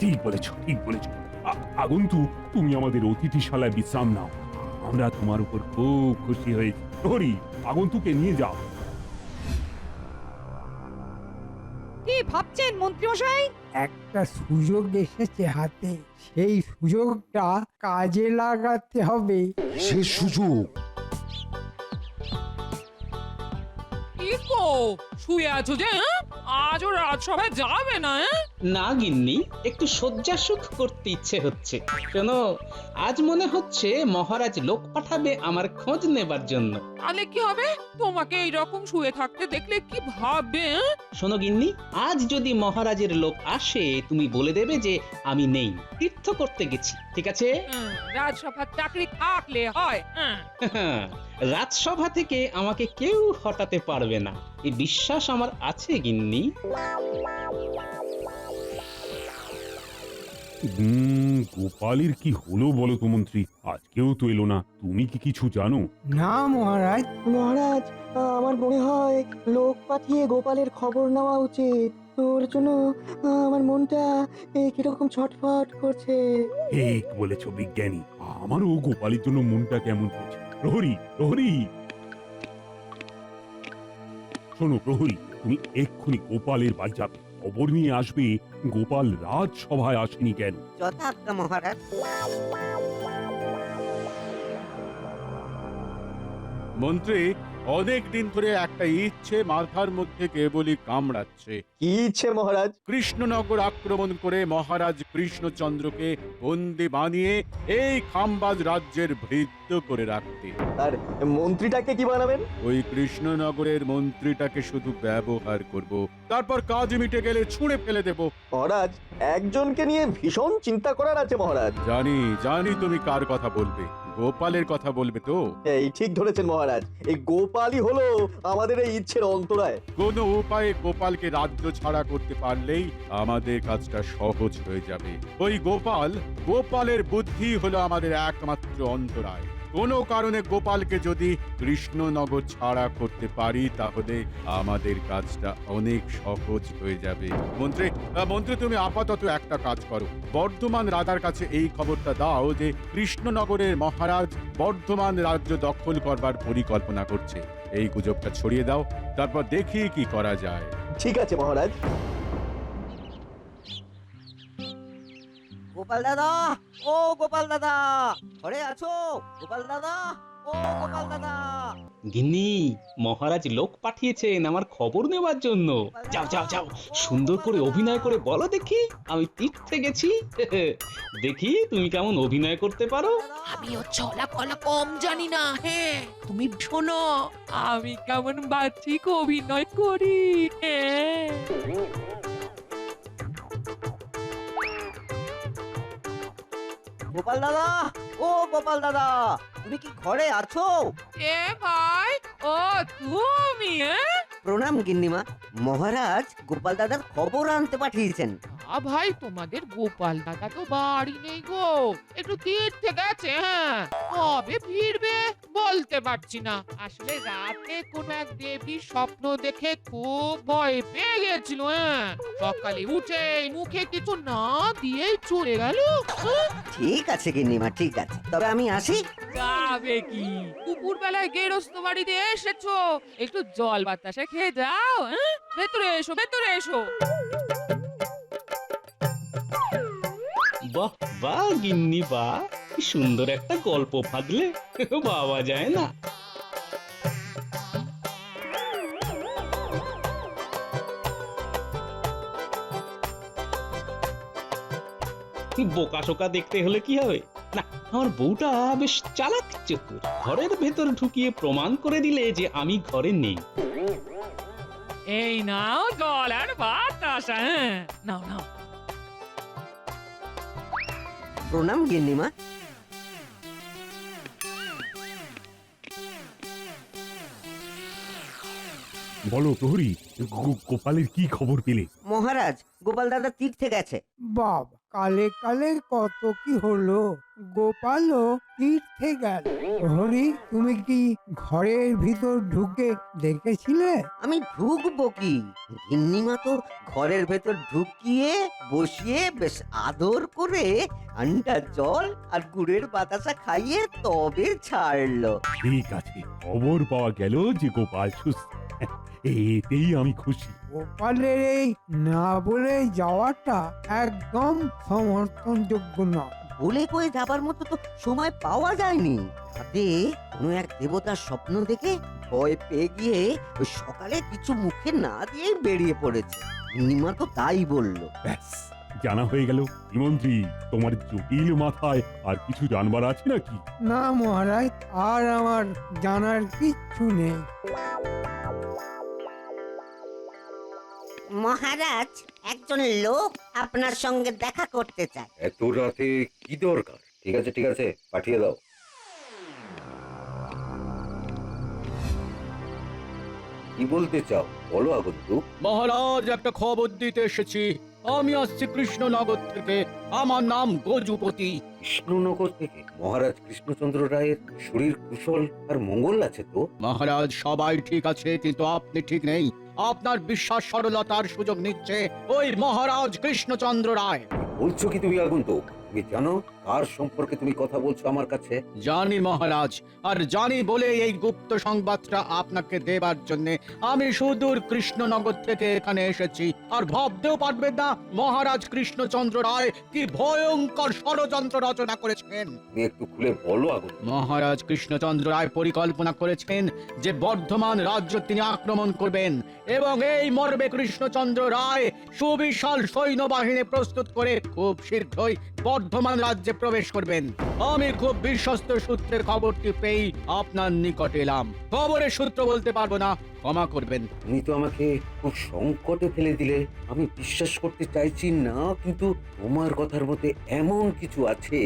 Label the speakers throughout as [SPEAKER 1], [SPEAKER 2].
[SPEAKER 1] ঠিক বলেছো, ঠিক বলেছো। আগন্তুক, তুমি আমাদের অতিথিশালায় বিশ্রাম নাও। আমরা তোমার উপর খুব খুশি হয়েছি। প্রহরী, আগন্তুকে নিয়ে যাও।
[SPEAKER 2] কি ভাবছেন মন্ত্রী মশাই?
[SPEAKER 3] একটা সুযোগ এসেছে হাতে, সেই সুযোগটা কাজে লাগাতে হবে।
[SPEAKER 4] সে সুযোগ?
[SPEAKER 5] কি গো, শুয়ে আছো যে? আজও রাজসভায় যাবে না?
[SPEAKER 6] না গিন্নি, একটু শয্যা সুখ করতে ইচ্ছে হচ্ছে। শোনো, আজ মনে হচ্ছে মহারাজ লোক পাঠাবে আমার খোঁজ নেবার জন্য।
[SPEAKER 5] তাহলে কি হবে? তোমাকে এইরকম শুয়ে থাকতে দেখলে কি ভাববে?
[SPEAKER 6] শোনো গিন্নি, আজ যদি মহারাজের লোক আসে তুমি বলে দেবে যে আমি নেই, তীর্থ করতে গেছি, ঠিক আছে?
[SPEAKER 5] রাজসভার চাকরি থাকলে হয়।
[SPEAKER 6] রাজসভা থেকে আমাকে কেউ হটাতে পারবে না, এই বিশ্বাস আমার আছে গিন্নি।
[SPEAKER 1] গোপালের কি হলো বলো তো মন্ত্রী? আজকেও তো এলো না। তুমি কি কিছু জানো?
[SPEAKER 3] না মহারাজ।
[SPEAKER 7] মহারাজ, আমার মনে হয় লোক পাঠিয়ে গোপালের খবর নেওয়া উচিত। ওর জন্য আমার মনটা কিরকম ছটফট করছে।
[SPEAKER 1] ঠিক বলেছো বিজ্ঞানী। আমারও গোপালের জন্য মনটা কেমন করছে। প্রহরী, প্রহরী, শোনো প্রহরী, তুমি এক্ষুনি গোপালের বাড়ি যাবে, খবর নিয়ে আসবে গোপাল রাজসভায় আসেনি কেন।
[SPEAKER 8] যথাজ্ঞা মহারাজ।
[SPEAKER 9] মন্ত্রী, অনেক দিন ধরে একটা ইচ্ছে মাথার মধ্যে কেবলই কামড়াচ্ছে।
[SPEAKER 7] কি ইচ্ছে মহারাজ?
[SPEAKER 9] কৃষ্ণনগর আক্রমণ করে মহারাজ কৃষ্ণচন্দ্রকে বন্দি বানিয়ে এই খাম্বাজ রাজ্যের ভৃত্য করে রাখতে।
[SPEAKER 7] আর মন্ত্রীটাকে কি বানাবেন?
[SPEAKER 9] ওই কৃষ্ণনগরের মন্ত্রীটাকে শুধু ব্যবহার করব, তারপর কাজ মিটে গেলে ছুঁড়ে ফেলে দেব।
[SPEAKER 7] মহারাজ, একজনকে নিয়ে ভীষণ চিন্তা করার আছে মহারাজ।
[SPEAKER 9] জানি জানি তুমি কার কথা বলবে, গোপালের কথা বলবে তো।
[SPEAKER 7] এই ঠিক ধরেছেন মহারাজ, এই গোপালই হলো আমাদের এই ইচ্ছের অন্তরায়।
[SPEAKER 9] কোনো উপায়ে গোপালকে রাজ্য ছাড়া করতে পারলেই আমাদের কাজটা সহজ হয়ে যাবে। ওই গোপালের বুদ্ধি হলো আমাদের একমাত্র অন্তরায়। কোনো কারণে গোপালকে যদি কৃষ্ণনগর ছাড়া করতে পারি তাহলে আমাদের কাজটা অনেক সহজ হয়ে যাবে। মন্ত্রী তুমি আপাতত একটা কাজ করো, বর্ধমান রাজার কাছে এই খবরটা দাও যে কৃষ্ণনগরের মহারাজ বর্ধমান রাজ্য দখল করবার পরিকল্পনা করছে। এই গুজবটা ছড়িয়ে দাও, তারপর দেখি কি করা যায়।
[SPEAKER 7] ঠিক আছে মহারাজ।
[SPEAKER 8] গোপাল দাদা, ও গোপাল দাদা, ঘরে আছো? গোপাল দাদা, ও গোপাল দাদা।
[SPEAKER 6] গিন্নি, মহারাজ লোক পাঠিয়েছেন আমার খবর নেওয়ার জন্য। যাও যাও যাও, সুন্দর করে অভিনয় করে বলো দেখি আমি তীর্থে গেছি। দেখি তুমি কেমন অভিনয় করতে পারো।
[SPEAKER 5] আমিও চলা কলা কম জানি না। হ্যাঁ, তুমি শোনো আমি কেমন বাচিক অভিনয় করি। হ্যাঁ,
[SPEAKER 8] গোপাল দাদা, ও গোপাল দাদা, তুমি কি ঘরে আছো?
[SPEAKER 5] এ ভাই, ও তুমি?
[SPEAKER 8] প্রণাম গিন্নিমা। মহারাজ গোপাল দাদার খবর আনতে পাঠিয়েছেন।
[SPEAKER 5] ভাই, তোমাদের গোপাল দাদা তো বাড়ি নেই গো, একটু তীর্থে গেছে। হ্যাঁ, কবে ফিরবে বলতে পারছি না। আসলে রাতে কোন এক দেবীর স্বপ্ন দেখে খুব ভয় পেয়ে গেছিল। হ্যাঁ, সকালে উঠে মুখে কিছু না দিয়ে চলে গেল।
[SPEAKER 8] ঠিক আছে গিন্নিমা, ঠিক আছে, তবে আমি আসি।
[SPEAKER 5] যাবে কি, দুপুর বেলায় গেরস্ত বাড়িতে এসেছো, একটু জল বাতাসে খেয়ে যাও। হ্যাঁ, ভেতরে এসো, ভেতরে এসো।
[SPEAKER 6] বাহ বাহ গিন্নি বাহ, কি সুন্দর একটা গল্প ফাঁদলে, বাবা যায় না। বোকা শোকা দেখতে হলে কি হবে, না আমার বউটা বেশ চালাক চতুর, ঘরের ভেতর ঢুকিয়ে প্রমাণ করে দিলে যে আমি ঘরে নেই।
[SPEAKER 5] এই নাও জল আর বাতাস। হ্যাঁ, নাও নাও।
[SPEAKER 8] প্রণাম গিন্নিমা।
[SPEAKER 1] বলো প্রহরী, গোপালের কি খবর পেলে?
[SPEAKER 8] মহারাজ গোপাল দাদা তীর্থে গেছে।
[SPEAKER 3] বাবা, কালে কালে কত কি হলো, গোপালও তীর্থে গেল। প্রহরী, তুমি কি ঘরের ভিতর ঢুকে দেখেছিলে?
[SPEAKER 8] আমি ঢুকবো কি, গিন্নিমা তো ঘরের ভেতর ঢুকিয়ে বসিয়ে বেশ আদর করে ঠান্ডা জল আর গুড়ের বাতাসা খাইয়ে তবে ছাড়লো।
[SPEAKER 1] ঠিক আছে, খবর পাওয়া গেল যে গোপাল সুস্থ। এতেই আমি খুশি।
[SPEAKER 3] গোপালের এই না বলে যাওয়াটা একদম সমর্থনযোগ্য নয়।
[SPEAKER 8] বলে কয়ে যাবার মতো তো সময় পাওয়া যায়নি। তাতে কোনো এক দেবতার স্বপ্ন দেখে ভয় পেয়ে গিয়ে ওই সকালে কিছু মুখে না দিয়ে বেরিয়ে পড়েছে। গিন্নিমা তো তাই বললো।
[SPEAKER 1] ব্যাস, জানা হয়ে গেল। কি মন্ত্রী, তোমার জটিল মাথায় আর কিছু জানবার আছে নাকি?
[SPEAKER 3] না মহারাজ, আর আমার জানার কিচ্ছু নেই।
[SPEAKER 8] মহারাজ, একজন লোক আপনার সঙ্গে দেখা করতে চায়।
[SPEAKER 4] এত রাতে কি দরকার? ঠিক আছে ঠিক আছে, পাঠিয়ে দাও। কি বলতে চাও বলো আগন্তুক।
[SPEAKER 10] মহারাজ, একটা খবর দিতে এসেছি। আমি আসছি কৃষ্ণনগর থেকে। আমার নাম গজুপতি।
[SPEAKER 4] কৃষ্ণনগর থেকে? মহারাজ কৃষ্ণচন্দ্র রায়ের শরীর কুশল আর মঙ্গল আছে তো?
[SPEAKER 10] মহারাজ, সবাই ঠিক আছে, কিন্তু আপনি ঠিক নেই। আপনার বিশ্বাস সরলতার সুযোগ নিচ্ছে ওই মহারাজ কৃষ্ণচন্দ্র রায়।
[SPEAKER 4] বলছো কি তুমি আগন্তুক? তুমি জানো কার সম্পর্কে তুমি কথা বলছো আমার কাছে?
[SPEAKER 10] জানি মহারাজ, আর জানি বলে এই গুপ্ত সংবাদটা আপনাকে দেবার জন্য আমি সুদূর কৃষ্ণনগর থেকে এখানে এসেছি। আর ভাবতেও পারবেন না মহারাজ কৃষ্ণচন্দ্র রায় কি ভয়ঙ্কর ষড়যন্ত্র রচনা করেছেন।
[SPEAKER 4] তুমি একটু খুলে বলো আগন্তুক।
[SPEAKER 10] মহারাজ কৃষ্ণচন্দ্র রায় পরিকল্পনা করেছেন যে বর্ধমান রাজ্য তিনি আক্রমণ করবেন, এবং এই মর্মে কৃষ্ণচন্দ্র রায় সুবিশাল সৈন্যবাহিনী প্রস্তুত করে খুব শীঘ্রই বর্ধমান রাজ্যে প্রবেশ করবেন। আমি খুব বিশ্বস্ত সূত্রের খবরটি পেয়ে আপনার নিকটে এলাম। খবরের সূত্র বলতে পারবো না, ক্ষমা করবেন।
[SPEAKER 4] তুমি তো আমাকে খুব সংকটে ফেলে দিলে। আমি বিশ্বাস করতে চাইছি না, কিন্তু তোমার কথার মধ্যে এমন কিছু আছে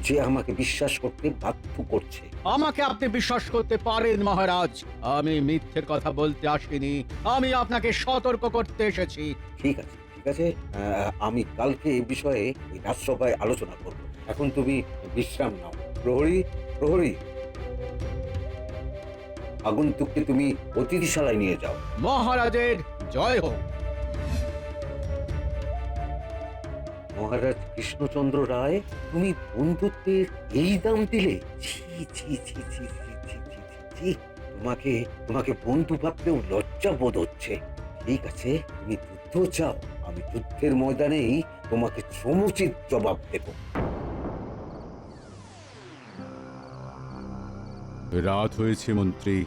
[SPEAKER 4] যে আমাকে বিশ্বাস করতে বাধ্য করছে।
[SPEAKER 10] আমাকে আপনি বিশ্বাস করতে পারেন মহারাজ, আমি মিথ্যের কথা বলতে আসিনি। আমি আপনাকে সতর্ক করতে এসেছি।
[SPEAKER 4] ঠিক আছে ঠিক আছে, আমি কালকে এই বিষয়ে ওই রাজসভায় আলোচনা করব। এখন তুমি বিশ্রাম নাও। প্রহরী প্রহরী, আগন্তুককে তুমি অতিথিশালায় নিয়ে যাও।
[SPEAKER 10] মহারাজের জয় হোক।
[SPEAKER 4] মহারাজ কৃষ্ণচন্দ্র রায়, তুমি বন্ধুত্বের এই দাম দিলে? ছি ছি ছি ছি ছি ছি ছি ছি ছি। তোমাকে তোমাকে বন্ধু ভাবতেও লজ্জা বোধ হচ্ছে। ঠিক আছে, তুমি যুদ্ধ চাও, আমি যুদ্ধের ময়দানেই তোমাকে সমুচিত জবাব দেব।
[SPEAKER 9] রাত হয়েছে মন্ত্রী,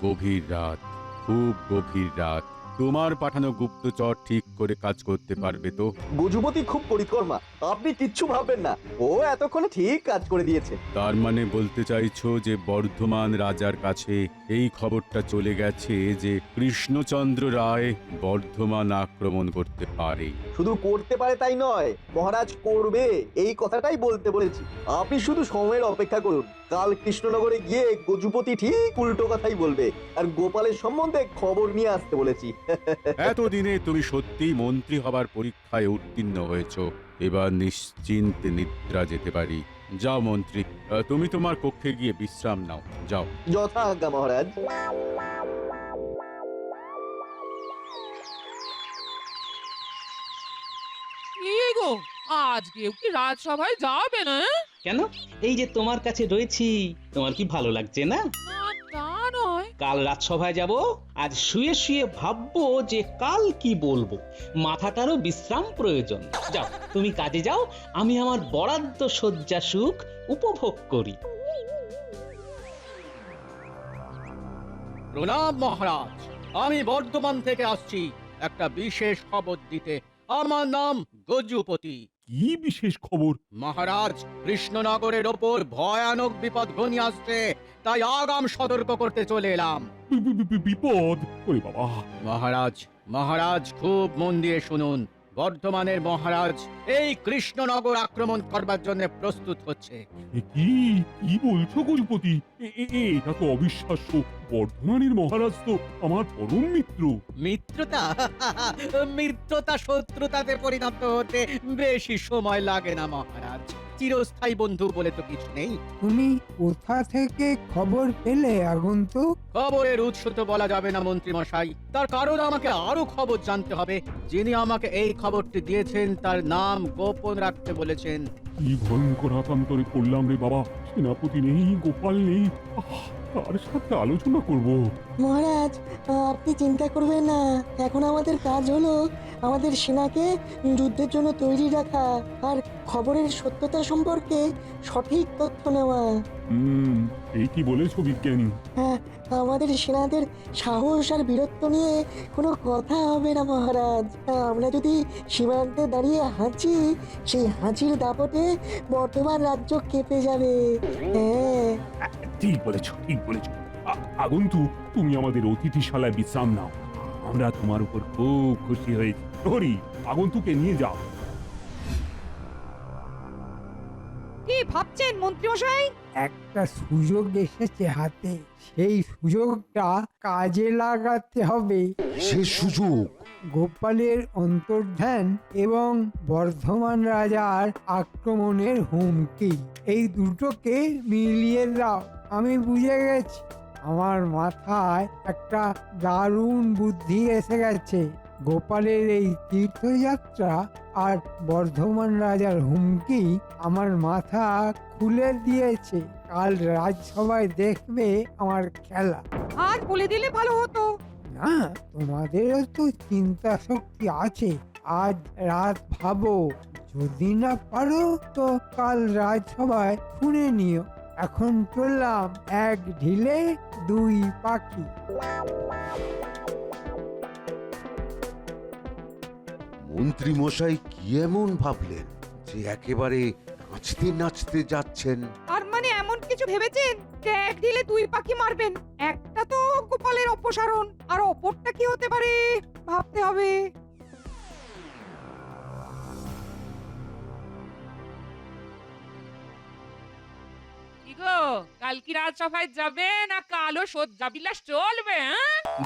[SPEAKER 9] গভীর রাত, খুব গভীর রাত। তোমার পাঠানো গুপ্তচর ঠিক করে কাজ করতে পারবে তো?
[SPEAKER 11] গজুপতি খুব পরিকর্মা, আপনি কিচ্ছু ভাববেন না, ও এতক্ষণে ঠিক কাজ করে দিয়েছে।
[SPEAKER 9] তার মানে বলতে চাইছো যে বর্ধমান রাজার কাছে এই খবরটা চলে গেছে যে কৃষ্ণচন্দ্র রায় বর্ধমান আক্রমণ করতে পারে?
[SPEAKER 11] শুধু করতে পারে তাই নয়, মহারাজ করবে, এই কথাটাই বলতে বলেছি। আপনি শুধু সময়ের অপেক্ষা করুন। কাল কৃষ্ণনগরে গিয়ে গজুপতি ঠিক উল্টো কথাই বলবে, আর গোপালের সম্বন্ধে খবর নিয়ে আসতে বলেছি।
[SPEAKER 9] এতদিনে তুমি সত্যিই মন্ত্রী হবার পরীক্ষায় উত্তীর্ণ হয়েছো। এবার নিশ্চিন্তে নিদ্রা যেতে পারি। যাও মন্ত্রী, তুমি তোমার কক্ষে গিয়ে বিশ্রাম নাও, যাও।
[SPEAKER 11] যথা আজ্ঞা মহারাজ।
[SPEAKER 5] কি গো, আজকেও কি রাজসভায় যাবে না?
[SPEAKER 6] কেন? এই যে তোমার কাছে রয়েছি, তোমার কি ভালো লাগছে না?
[SPEAKER 5] না, তা নয়।
[SPEAKER 6] কাল রাজসভায় যাব, আজ শুয়ে শুয়ে ভাববো যে কাল কি বলবো। মাথাটারও বিশ্রাম প্রয়োজন। যাও, তুমি কাজে যাও, আমি আমার বরাদ্দ শয্যা সুখ উপভোগ করি।
[SPEAKER 10] প্রণাম মহারাজ, আমি বর্ধমান থেকে আসছি একটা বিশেষ খবর দিতে। আমার নাম গজুপতি।
[SPEAKER 1] কি বিশেষ খবর?
[SPEAKER 10] মহারাজ, কৃষ্ণনগরের ওপর ভয়ানক বিপদ ঘনিয়ে আসছে, তাই আগাম সতর্ক করতে চলে এলাম।
[SPEAKER 1] বিপদ? ওরে বাবা!
[SPEAKER 10] মহারাজ, মহারাজ খুব মন দিয়ে শুনুন। বর্ধমানের মহারাজ এই কৃষ্ণনগর আক্রমণ করবার জন্য প্রস্তুত হচ্ছে।
[SPEAKER 1] এ কি কি বলছো গজপতি? এটা তো অবিশ্বাস্য। বর্ধমানের মহারাজ তো আমার পরম মিত্র।
[SPEAKER 10] মিত্রতা মিত্রতা শত্রুতাতে পরিণত হতে বেশি সময় লাগে না মহারাজ। চিরস্থায়ী বন্ধু বলে তো কিছু নেই।
[SPEAKER 3] তুমি কোথা থেকে খবর পেলে আগন্তুক?
[SPEAKER 10] খবরের উৎস তো বলা যাবে না মন্ত্রী মশাই, তার কারণ আমাকে আরো খবর জানতে হবে। যিনি আমাকে এই খবরটি দিয়েছেন তার নাম গোপন রাখতে বলেছেন।
[SPEAKER 1] কি ভয়ঙ্কর আকান্তরে পড়লাম রে বাবা। সেনাপতি নেই, গোপাল নেই, কার সাথে আলোচনা করব?
[SPEAKER 7] মহারাজ, আপনি চিন্তা করবেন না। এখন আমাদের কাজ হলো আমাদের সেনাকে যুদ্ধের জন্য তৈরি রাখা আর খবরের সত্যতা সম্পর্কে সঠিক তথ্য নেওয়া।
[SPEAKER 1] এই কি বলেছো বিজ্ঞানী?
[SPEAKER 7] হ্যাঁ, আমাদের সেনাদের সাহস আর বীরত্ব নিয়ে কোনো কথা হবে না মহারাজ। আমরা যদি সীমান্তে দাঁড়িয়ে হাঁচি, সেই হাঁচির দাপটে বর্ধমান রাজ্য কেঁপে যাবে। হ্যাঁ,
[SPEAKER 1] ঠিক বলেছো, ঠিক বলেছো। আগন্তু, তুমি আমাদের অতিথিশালায় বিশ্রাম নাও। আমরা তোমার উপর খুব খুশি হয়েছি। হরি, আগন্তুকে নিয়ে যাও।
[SPEAKER 2] কি ভাবছেন মন্ত্রী মশাই?
[SPEAKER 3] একটা সুযোগ এসেছে হাতে, সেই সুযোগটা কাজে লাগাতে হবে।
[SPEAKER 12] সে সুযোগ?
[SPEAKER 3] গোপালের অন্তর্ধান এবং বর্ধমান রাজার আক্রমণের হুমকি, এই দুটোকে মিলিয়ে দাও। আমি বুঝে গেছি, আমার মাথায় একটা দারুণ বুদ্ধি এসে গেছে। গোপালের এই তীর্থযাত্রা আর বর্ধমান রাজার হুমকি আমার মাথা খুলে দিয়েছে। কাল রাজসভায় দেখবে আমার খেলা।
[SPEAKER 2] আর বলে দিলে ভালো হতো।
[SPEAKER 3] না, তোমাদেরও তো চিন্তা শক্তি আছে। আজ রাত ভাবো, যদি না পারো তো কাল রাজসভায় শুনে নিও। এখন চললাম এক ঢিলে দুই পাখি।
[SPEAKER 12] মন্ত্রী মশাই কি এমন ভাবলেন যে একেবারে নাচতে নাচতে যাচ্ছেন?
[SPEAKER 2] আর মানে এমন কিছু ভেবেছেন যে এক দিলে দুই পাখি মারবেন? একটা তো গোপালের অপসারণ, আর অপরটা কি হতে পারে ভাবতে হবে।
[SPEAKER 5] কি গো, কাল কি রাজসভায় যাবে না কালো সজ্জা বিলাস চলবে?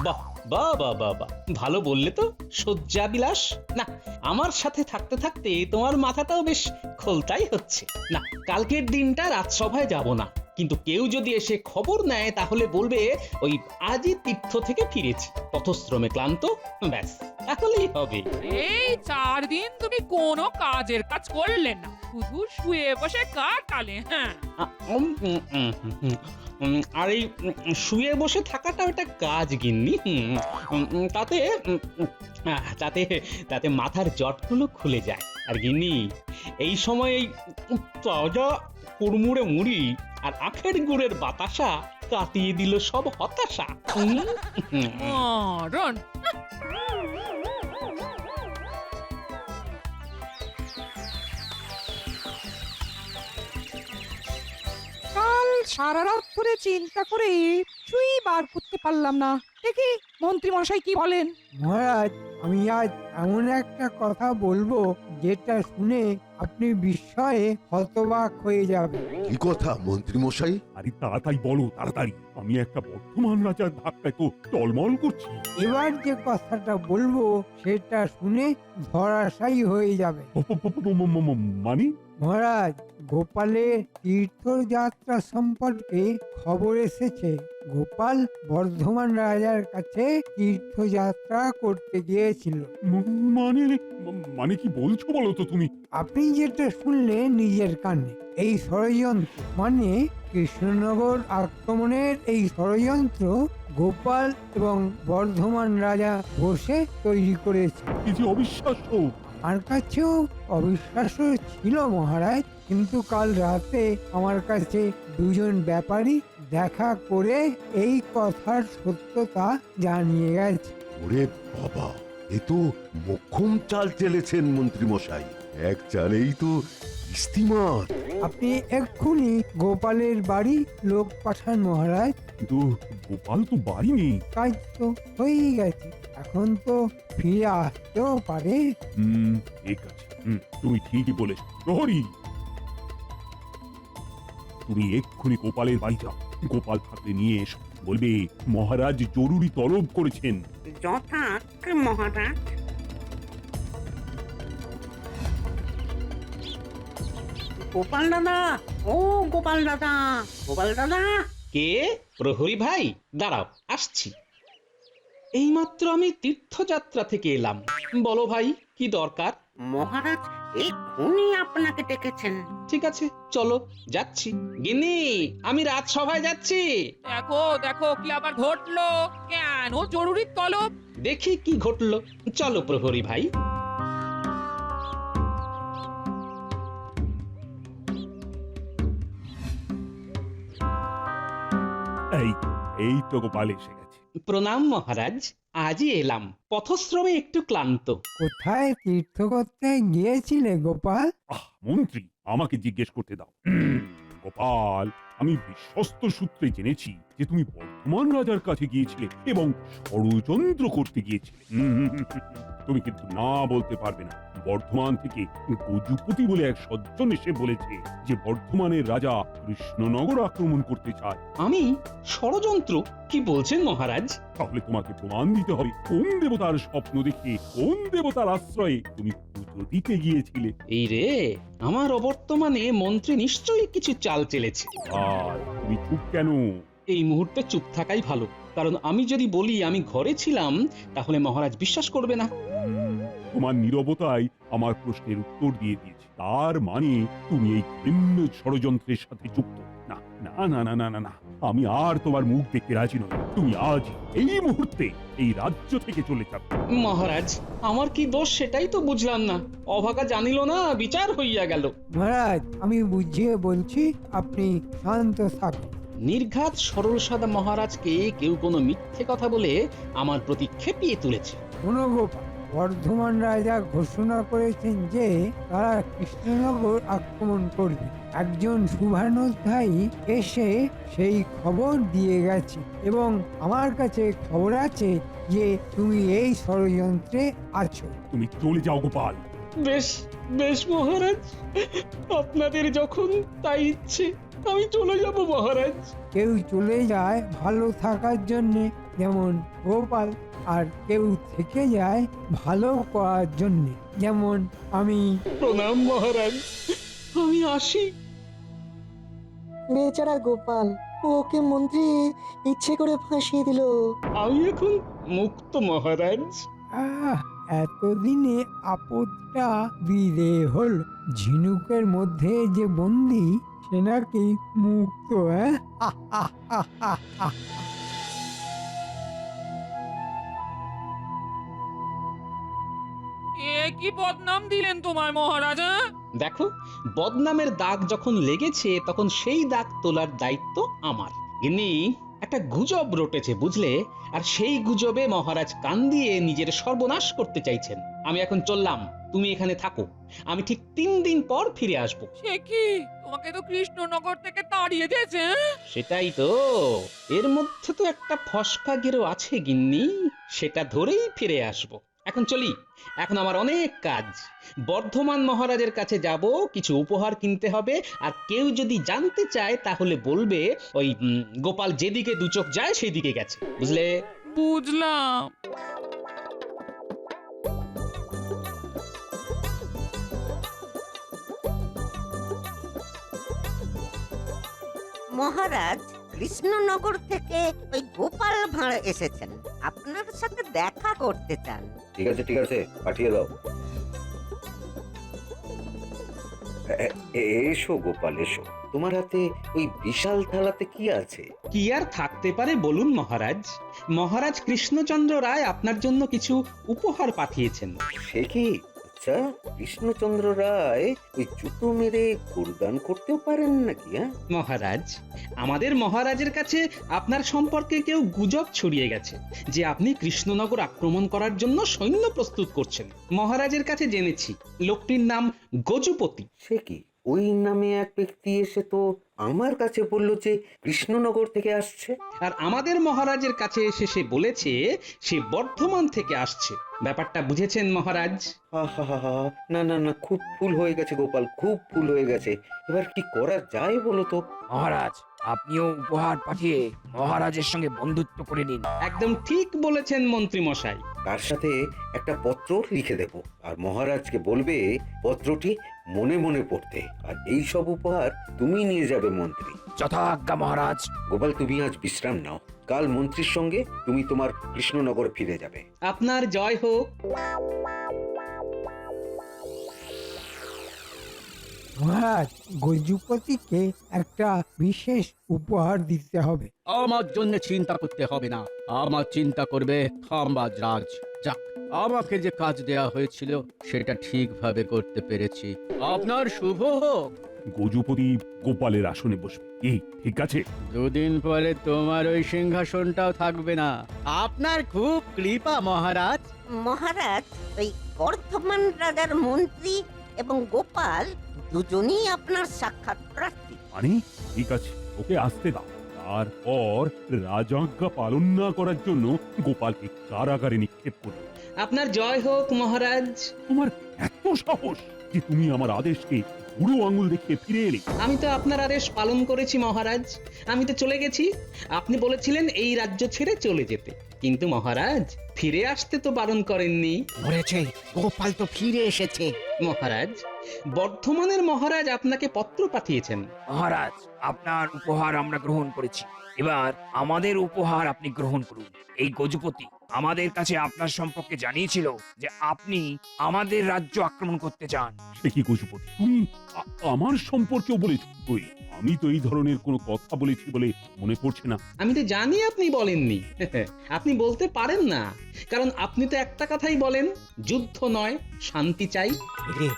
[SPEAKER 6] বাহ বাহ বাহ বাহ বাহ, ভালো বললে তো। শয্যা বিলাস না, আমার সাথে থাকতে থাকতে তোমার মাথাটাও বেশ খোলতাই হচ্ছে। না, কালকের দিনটা রাজসভায় যাব না, কিন্তু কেউ যদি এসে খবর নেয় তাহলে বলবে ওই আজই তীর্থ থেকে ফিরেছি, পথশ্রমে ক্লান্ত, ব্যাস তাহলেই হবে।
[SPEAKER 5] এই 4 দিন তুমি কোনো কাজের কাজ করলে না, শুধু শুয়ে বসে কাটালে। হ্যাঁ,
[SPEAKER 6] আর এই শুয়ে বসে থাকাটা একটা কাজ গিন্নি। তাতে তাতে তাতে মাথার জটগুলো খুলে যায়। আর গিন্নি, এই সময় এই তাজা কুড়মুড়ে মুড়ি আর আখের গুড়ের বাতাসা কাটিয়ে দিল সব হতাশা।
[SPEAKER 5] মরণ।
[SPEAKER 2] কাল সারা রাত ধরে চিন্তা করে কিছুই বার করতে পারলাম না। দেখি মন্ত্রী মশাই কি বলেন।
[SPEAKER 3] মহারাজ, আমি আজ এমন একটা কথা বলবো যেটা শুনে আপনি বিস্ময়ে হতবাক হয়ে যাবেন।
[SPEAKER 12] কি কথা মন্ত্রী মশাই?
[SPEAKER 1] আরে তাড়াতাড়ি বলো, তাড়াতাড়ি। আমি একটা বর্ধমান রাজার ধাক্কায় তো টলমল করছি।
[SPEAKER 3] এবার যে কথাটা বলবো সেটা শুনে ধরাশায়ী হয়ে যাবে।
[SPEAKER 1] মানে?
[SPEAKER 3] মহারাজ, গোপালের তীর্থযাত্রা সম্পর্কে খবর এসেছে। গোপাল বর্ধমান রাজার কাছে তীর্থযাত্রা করতে গিয়েছিল।
[SPEAKER 1] মানে কি বলছো বলো তো তুমি?
[SPEAKER 3] আপনি যেটা শুনলেন নিজের কানে, এই ষড়যন্ত্র মানে কৃষ্ণনগর আক্রমণের এই ষড়যন্ত্র গোপাল এবং বর্ধমান রাজা বসে তৈরি করেছে।
[SPEAKER 1] কি যে অবিশ্বাস্য!
[SPEAKER 3] আমার কাছেও অবিশ্বাস্য ছিল মহারাজ, কিন্তু কাল রাতে আমার কাছে দুজন ব্যাপারী দেখা করে এই কথার সত্যতা জানিয়ে গেছে।
[SPEAKER 12] ওরে বাবা, এ তো মোক্ষম চাল চেলেছেন মন্ত্রী মশাই। এক চালেই তো ইস্তিমাত।
[SPEAKER 3] আপনি এক্ষুনি গোপালের বাড়ি লোক পাঠান মহারাজ।
[SPEAKER 1] কিন্তু গোপাল তো বাড়ি নেই।
[SPEAKER 3] কাজ তো হয়েই গেছে, এখন তো ফিরে আসতেও পারে।
[SPEAKER 1] ঠিক আছে, তুমি ঠিকই বলেছ। প্রহরী, তুমি এক্ষুনি গোপালের বাড়ি যাও, গোপাল থাকলে নিয়ে এসো। বলবে মহারাজ জরুরি তলব করেছেন।
[SPEAKER 13] যথার্থ মহারাজ। গোপাল দাদা, ও গোপাল দাদা, গোপাল দাদা।
[SPEAKER 6] কে? প্রহরী ভাই, দাঁড়াও, আসছি। এইমাত্র আমি তীর্থযাত্রা থেকে এলাম। বলো ভাই, কি দরকার?
[SPEAKER 13] মহারাজ এক্ষুনি আপনাকে ডেকেছেন।
[SPEAKER 6] ঠিক আছে, চলো, যাচ্ছি। গিন্নি, আমি রাজসভায় যাচ্ছি।
[SPEAKER 5] দেখো দেখো কি আবার ঘটলো? কেন জরুরি তলব?
[SPEAKER 6] দেখি কি ঘটলো। চলো প্রহরী ভাই।
[SPEAKER 1] এই এই তো গোপাল এসে গেছে।
[SPEAKER 6] প্রণাম মহারাজ, আজই এলাম, পথশ্রমে একটু ক্লান্ত।
[SPEAKER 3] কোথায় তীর্থ করতে গিয়েছিলে গোপাল?
[SPEAKER 1] মন্ত্রী, আমাকে জিজ্ঞেস করতে দাও। গোপাল, আমি বিশ্বস্ত সূত্রে জেনেছি যে তুমি বর্ধমান রাজার কাছে গিয়েছিলে এবং ষড়যন্ত্র করতে গিয়েছিলে। তুমি কিন্তু না বলতে পারবে না। বর্ধমান থেকে গজুপতি বলে এক সজ্জন এসে বলেছে যে বর্ধমানের রাজা কৃষ্ণনগর আক্রমণ করতে চায়।
[SPEAKER 6] আমি ষড়যন্ত্র? কি বলছেন মহারাজ?
[SPEAKER 1] তাহলে তোমাকে প্রমাণ দিতে হবে কোন দেবতার স্বপ্ন দেখে কোন দেবতার আশ্রয়ে তুমি পুজো দিতে গিয়েছিলে।
[SPEAKER 6] এই রে, আমার অবর্তমানে মন্ত্রী নিশ্চয়ই কিছু চাল চেলেছে।
[SPEAKER 1] আর তুমি চুপ কেন?
[SPEAKER 6] এই মুহূর্তে চুপ থাকাই ভালো, কারণ আমি যদি বলি আমি ঘরে ছিলাম তাহলে মহারাজ বিশ্বাস করবে না।
[SPEAKER 1] তোমার নীরবতাই আমার প্রশ্নের উত্তর দিয়ে দিয়েছে। তার মানে তুমি এই ভিন্ন ষড়যন্ত্রের সাথে যুক্ত। না না না না না না না, আমি আর তোমার মুখ দেখতে রাজি নই। তুমি আজ এই মুহূর্তে এই রাজ্য থেকে চলে যাবে।
[SPEAKER 6] মহারাজ, আমার কি দোষ সেটাই তো বুঝলাম না। অভাগা জানিল না, বিচার হইয়া গেল।
[SPEAKER 3] মহারাজ, আমি বুঝিয়ে বলছি, আপনি শান্ত থাকুন।
[SPEAKER 6] নির্ঘাত সরল সাদা মহারাজকে কেউ কোনো মিথ্যে কথা বলে আমার প্রতি খেপিয়ে তুলেছে।
[SPEAKER 3] শোনো গোপাল, বর্ধমান রাজা ঘোষণা করেছেন যে তারা কৃষ্ণনগর আক্রমণ করবে। একজন শুভানুধ্যায়ী এসে সেই খবর দিয়ে গেছে এবং আমার কাছে খবর আছে যে তুমি এই ষড়যন্ত্রে আছো।
[SPEAKER 1] তুমি চলে যাও গোপাল।
[SPEAKER 6] বেশ বেশ মহারাজ, আপনাদের যখন তাই ইচ্ছে আমি চলে যাব মহারাজ।
[SPEAKER 3] কেউ চলে যায় ভালো থাকার জন্য, যেমন গোপাল, আর কেউ থেকে যায় ভালো করার জন্য, যেমন আমি।
[SPEAKER 6] প্রণাম মহারাজ, আমি আসি।
[SPEAKER 7] বেচারা গোপাল, ওকে মন্ত্রী ইচ্ছে করে ফাঁসিয়ে দিল।
[SPEAKER 6] আমি এখন মুক্ত মহারাজ।
[SPEAKER 3] এতদিনে আপদটা বিদে হল। ঝিনুকের মধ্যে যে বন্দি সে নাকি মুক্ত।
[SPEAKER 5] এ কি বদনাম দিলেন তোমার মহারাজ?
[SPEAKER 6] দেখো, বদনামের দাগ যখন লেগেছে তখন সেই দাগ তোলার দায়িত্ব আমার। গিন্নি, একটা গুজব রটেছে বুঝলে, আর সেই গুজবে মহারাজ কান দিয়ে নিজের সর্বনাশ করতে চাইছেন। আমি এখন চললাম, তুমি এখানে থাকো, আমি ঠিক 3 দিন পর ফিরে আসব।
[SPEAKER 5] সে কি, তোমাকে তো কৃষ্ণনগর থেকে তাড়িয়ে দিয়েছে?
[SPEAKER 6] সেটাই তো, এর মধ্যে তো একটা ফসকা গেরো আছে গিন্নি, সেটা ধরেই ফিরে আসব। এখন চলি, এখন আমার অনেক কাজ। বর্ধমান মহারাজের কাছে যাব, কিছু উপহার কিনতে হবে, আর কেউ যদি জানতে চায় তাহলে বলবে ওই গোপাল যেদিকে 2 চোখ যায় সেদিকে গেছে, বুঝলে?
[SPEAKER 5] বুঝলাম।
[SPEAKER 8] মহারাজ, কৃষ্ণনগর থেকে ওই গোপাল ভাঁড় এসেছেন, আপনার সাথে দেখা করতে চান।
[SPEAKER 4] ঠিক আছে ঠিক আছে, পাঠিয়ে দাও। এসো গোপাল, এসো। তোমার হাতে ওই বিশাল থালাতে কি আছে?
[SPEAKER 6] কি আর থাকতে পারে বলুন মহারাজ? মহারাজ কৃষ্ণচন্দ্র রায় আপনার জন্য কিছু উপহার পাঠিয়েছেন।
[SPEAKER 4] সে কি? আচ্ছা, কৃষ্ণচন্দ্র রায় ওই জুতো মেরে কুরদান করতেও পারেন নাকি?
[SPEAKER 6] মহারাজ, আমাদের মহারাজের কাছে আপনার সম্পর্কে কেউ গুজব ছড়িয়ে গেছে যে আপনি কৃষ্ণনগর আক্রমণ করার জন্য সৈন্য প্রস্তুত করছেন। মহারাজের কাছে জেনেছি লোকটির নাম গজুপতি।
[SPEAKER 4] সে কি? ওই নামে এক ব্যক্তি এসে তো আমার কাছে বললো যে কৃষ্ণনগর থেকে আসছে।
[SPEAKER 6] আর আমাদের মহারাজের কাছে এসে সে বলেছে সে বর্ধমান থেকে আসছে। ব্যাপারটা বুঝেছেন মহারাজ?
[SPEAKER 4] আহা, না না না, খুব ভুল হয়ে গেছে গোপাল, খুব ভুল হয়ে গেছে। এবার কি করা যায় বলো তো?
[SPEAKER 14] মহারাজ, আপনিও উপহার পাঠিয়ে মহারাজের সঙ্গে বন্ধুত্ব করে নিন।
[SPEAKER 6] একদম ঠিক বলেছেন মন্ত্রী মশাই।
[SPEAKER 4] তার সাথে একটা পত্র লিখে দেব, আর মহারাজকে বলবে পত্রটি মনে মনে পড়তে, আর এই সব উপহার তুমি নিয়ে যাবে মন্ত্রী।
[SPEAKER 14] যথাজ্ঞা মহারাজ।
[SPEAKER 4] গোপাল, তুমি আজ বিশ্রাম নাও, কাল মন্ত্রীর সঙ্গে তুমি তোমার কৃষ্ণনগর ফিরে যাবে।
[SPEAKER 6] আপনার জয় হোক।
[SPEAKER 3] মহারাজ, গজুপতিকে একটা বিশেষ উপহার দিতে হবে।
[SPEAKER 10] আমার জন্য চিন্তা করতে হবে না, আমার চিন্তা করবে খাম্বাজ রাজ। যাক, আমাকে যে কাজ দেয়া হয়েছিল সেটা ঠিকভাবে করতে পেরেছি। আপনার শুভ হোক।
[SPEAKER 1] গজপতি গোপালের আসনে বসবে, কি ঠিক আছে?
[SPEAKER 10] দুদিন পরে তোমার ওই সিংহাসনটাও থাকবে না। আপনার খুব কৃপা মহারাজ।
[SPEAKER 8] মহারাজ, ওই বর্ধমান রাজার মন্ত্রী এবং গোপাল দুজনেই আপনার সাক্ষাৎ প্রার্থী।
[SPEAKER 1] মানে ঠিক আছে, ওকে আসতে দাও। তারপর রাজাজ্ঞা পালন না করার জন্য গোপালকে কারাগারে নিক্ষেপ করবে।
[SPEAKER 6] আপনার জয় হোক মহারাজ।
[SPEAKER 1] তোমার এত সাহস যে তুমি আমার আদেশকে বুড়ো আঙুল দেখিয়ে ফিরে এলে।
[SPEAKER 6] আমি তো আপনার আদেশ পালন করেছি মহারাজ, আমি তো চলে গেছি। আপনি বলেছিলেন এই রাজ্য ছেড়ে চলে যেতে, কিন্তু মহারাজ ফিরে আসতে তো বারণ করেননি।
[SPEAKER 10] মরেছে, গোপাল তো ফিরে এসেছে।
[SPEAKER 6] মহারাজ, বর্ধমানের মহারাজ আপনাকে পত্র পাঠিয়েছেন।
[SPEAKER 14] মহারাজ, আপনার উপহার আমরা গ্রহণ করেছি, এবার আমাদের উপহার আপনি গ্রহণ করুন। এই গজপতি আমাদের কাছে আপনার সম্পর্কে জানিয়েছিল যে আপনি আমাদের রাজ্য আক্রমণ করতে চান।
[SPEAKER 1] সে কি গজপতি, তুমি আমার সম্পর্কেও বলেছ? ওই আমি তো এই ধরনের কোনো কথা বলেছি বলে মনে পড়ছে না।
[SPEAKER 6] আমি তো জানি আপনি বলেননি। আপনি বলতে পারেন না, কারণ আপনি তো একটা কথাই বলেন, যুদ্ধ নয় শান্তি চাই।
[SPEAKER 10] রে,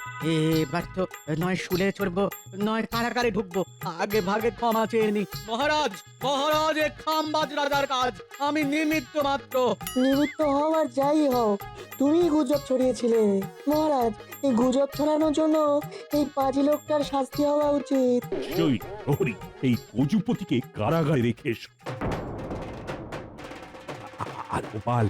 [SPEAKER 10] এবার তো নয় শুলে চড়বো, নয় কারাগারে ঢুকবো। আগে ভাগে ক্ষমা চেয়ে নি। মহারাজ, মহারাজ, এ খাম্বাজ রাজার কাজ, আমি নিমিত্ত মাত্র।
[SPEAKER 7] নিমিত্ত হও আর যাই হও, তুমি গুজব ছড়িয়েছিলে। মহারাজ, এই গুজব ছড়ানোর জন্য এই পাজি লোকটার শাস্তি হওয়া উচিত।
[SPEAKER 1] জয় প্রহরী, এই গজপতিকে কারাগারে রেখে এসো। আর গোপাল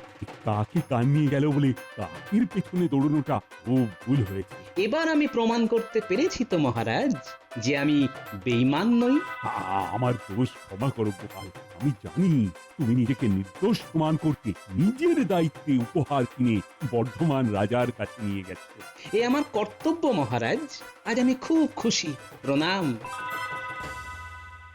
[SPEAKER 1] কাকে কান নিয়ে গেল বলে কাকের পেছনে দৌড়ানোটা খুব ভুল হয়েছে।
[SPEAKER 6] এবার আমি প্রমাণ করতে পেরেছি তো মহারাজ যে আমি বেঈমান নই।
[SPEAKER 1] আমার দোষ ক্ষমা করো গোপাল, আমি জানি তুমি নিজেকে নির্দোষ প্রমাণ করতে নিজের দায়িত্বে উপহার কিনে বর্ধমান রাজার কাছে নিয়ে গেছো।
[SPEAKER 6] এ আমার কর্তব্য মহারাজ, আজ আমি খুব খুশি। প্রণাম।